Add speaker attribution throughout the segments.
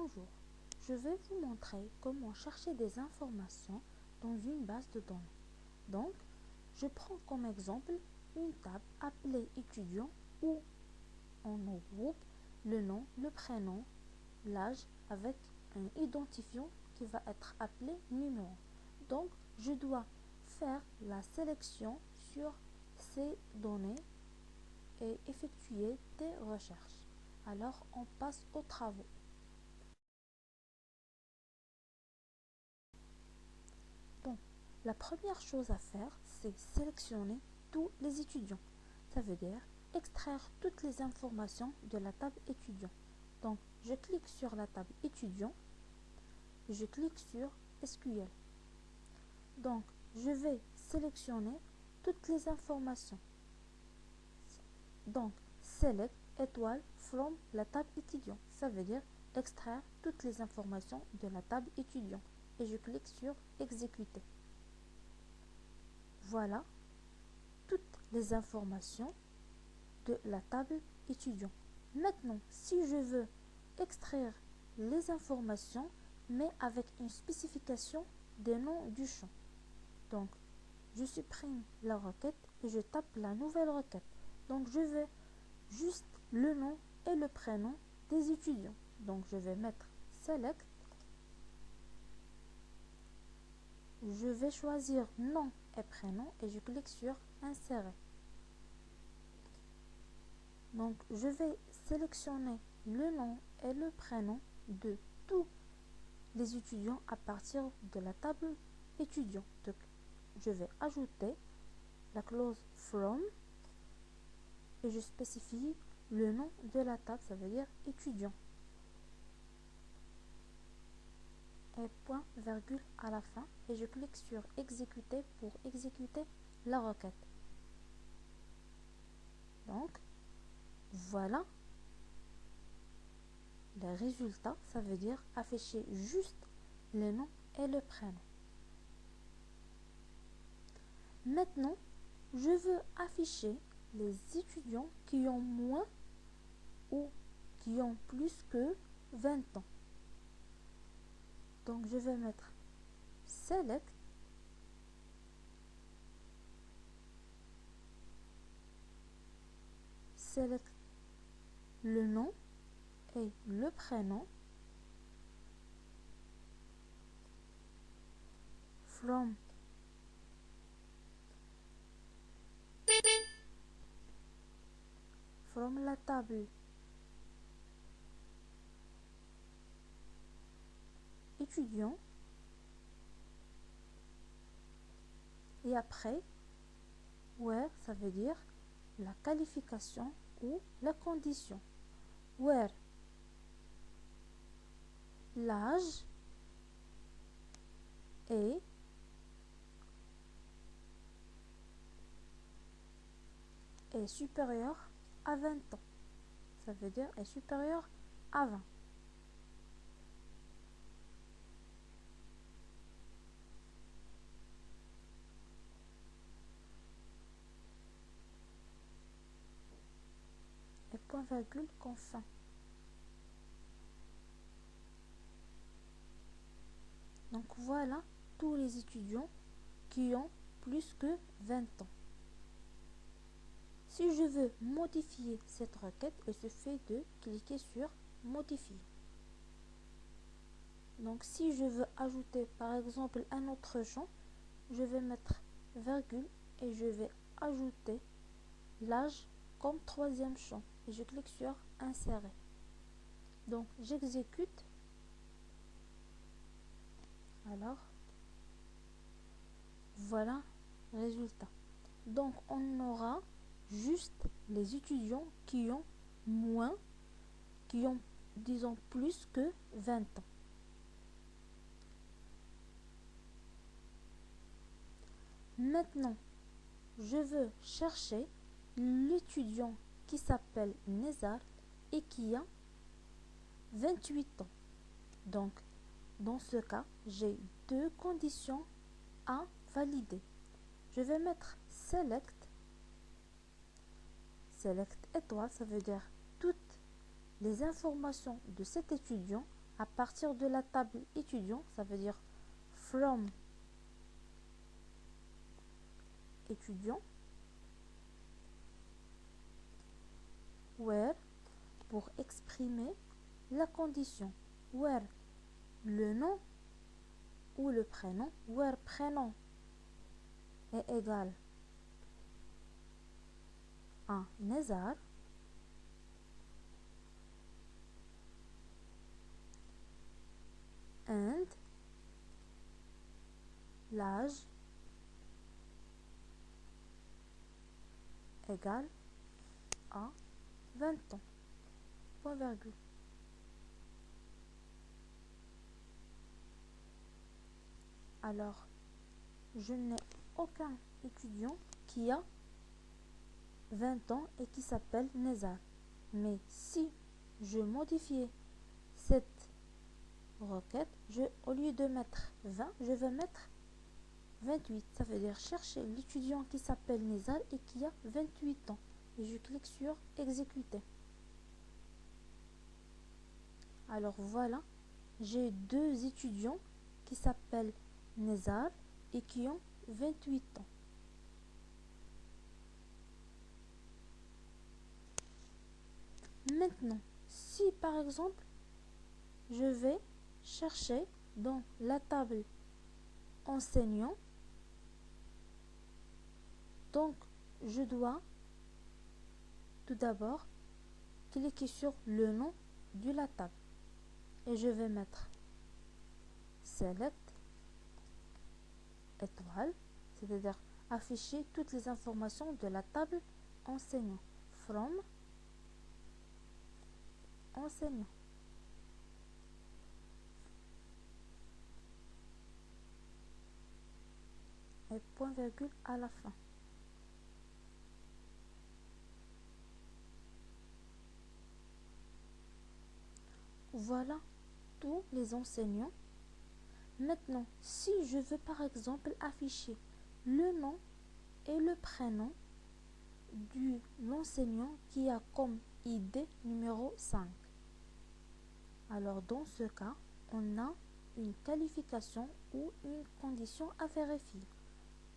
Speaker 1: Bonjour, je vais vous montrer comment chercher des informations dans une base de données. Donc, je prends comme exemple une table appelée étudiant où on regroupe le nom, le prénom, l'âge avec un identifiant qui va être appelé numéro. Donc, je dois faire la sélection sur ces données et effectuer des recherches. Alors, on passe aux travaux. Bon, la première chose à faire, c'est sélectionner tous les étudiants. Ça veut dire extraire toutes les informations de la table étudiant. Donc, je clique sur la table étudiant, je clique sur SQL. Donc, je vais sélectionner toutes les informations. Donc, select étoile from la table étudiant. Ça veut dire extraire toutes les informations de la table étudiant. Et je clique sur exécuter. Voilà toutes les informations de la table étudiant. Maintenant, si je veux extraire les informations, mais avec une spécification des noms du champ. Donc, je supprime la requête et je tape la nouvelle requête. Donc, je veux juste le nom et le prénom des étudiants. Donc, je vais mettre select. Je vais choisir nom et prénom et je clique sur insérer. Donc, je vais sélectionner le nom et le prénom de tous les étudiants à partir de la table étudiant. Donc, je vais ajouter la clause from et je spécifie le nom de la table, ça veut dire étudiant. Et point virgule à la fin et je clique sur exécuter pour exécuter la requête. Donc, voilà les résultats, ça veut dire afficher juste le nom et le prénom. Maintenant, je veux afficher les étudiants qui ont moins ou qui ont plus que 20 ans. Donc, je vais mettre select le nom et le prénom from la table étudiant et après where ça veut dire la qualification ou la condition, where l'âge est supérieur à 20 ans, ça veut dire est supérieur à 20. Et point virgule comme fin. Donc voilà tous les étudiants qui ont plus que 20 ans. Si je veux modifier cette requête, il suffit de cliquer sur modifier. Donc si je veux ajouter par exemple un autre champ, je vais mettre virgule et je vais ajouter l'âge comme troisième champ et je clique sur insérer. Donc j'exécute. Alors voilà le résultat. Donc on aura juste les étudiants qui ont moins, qui ont disons plus que 20 ans. Maintenant, je veux chercher l'étudiant qui s'appelle Nezar et qui a 28 ans. Donc, dans ce cas, j'ai deux conditions à valider. Je vais mettre select étoile, ça veut dire toutes les informations de cet étudiant à partir de la table étudiant, ça veut dire from étudiant, where pour exprimer la condition, where le nom ou le prénom, where prénom est égal à Nezar, and l'âge égal à 20 ans. Point virgule. Alors, je n'ai aucun étudiant qui a 20 ans et qui s'appelle Nezar. Mais si je modifiais cette requête, au lieu de mettre 20, je vais mettre 28. Ça veut dire chercher l'étudiant qui s'appelle Nezar et qui a 28 ans. Et je clique sur exécuter. Alors voilà, j'ai deux étudiants qui s'appellent Nezar et qui ont 28 ans. Maintenant, si par exemple, je vais chercher dans la table enseignant, donc je dois tout d'abord cliquer sur le nom de la table et je vais mettre select étoile, c'est-à-dire afficher toutes les informations de la table enseignant, from enseignant. Et point virgule à la fin. Voilà tous les enseignants. Maintenant, si je veux par exemple afficher le nom et le prénom de l'enseignant qui a comme ID numéro 5. Alors dans ce cas, on a une qualification ou une condition à vérifier.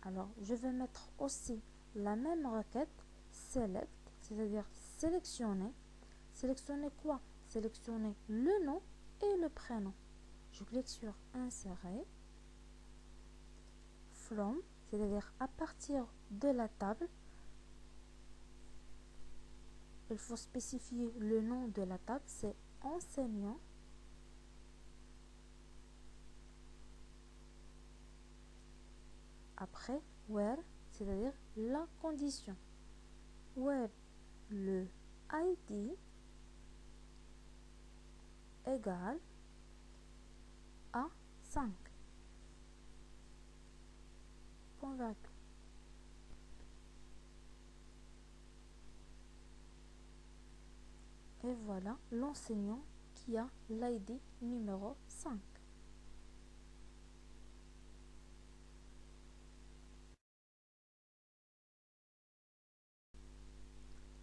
Speaker 1: Alors je vais mettre aussi la même requête select, c'est-à-dire sélectionner. Sélectionner quoi? Sélectionner le nom et le prénom. Je clique sur insérer, from, c'est-à-dire à partir de la table. Il faut spécifier le nom de la table, c'est enseignant. Après, where, c'est-à-dire la condition. Where le ID égale à 5. Point virgule. Et voilà l'enseignant qui a l'ID numéro 5.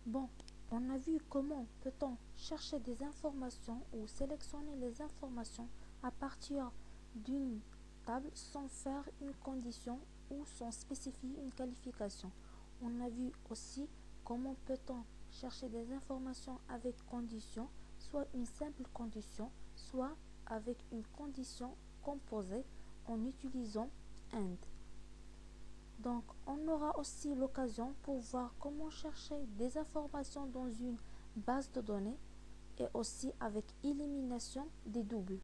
Speaker 1: Bon, on a vu comment peut-on chercher des informations ou sélectionner les informations à partir d'une table sans faire une condition ou sans spécifier une qualification. On a vu aussi comment peut-on chercher des informations avec condition, soit une simple condition, soit avec une condition composée en utilisant AND. Donc, on aura aussi l'occasion pour voir comment chercher des informations dans une base de données et aussi avec élimination des doubles.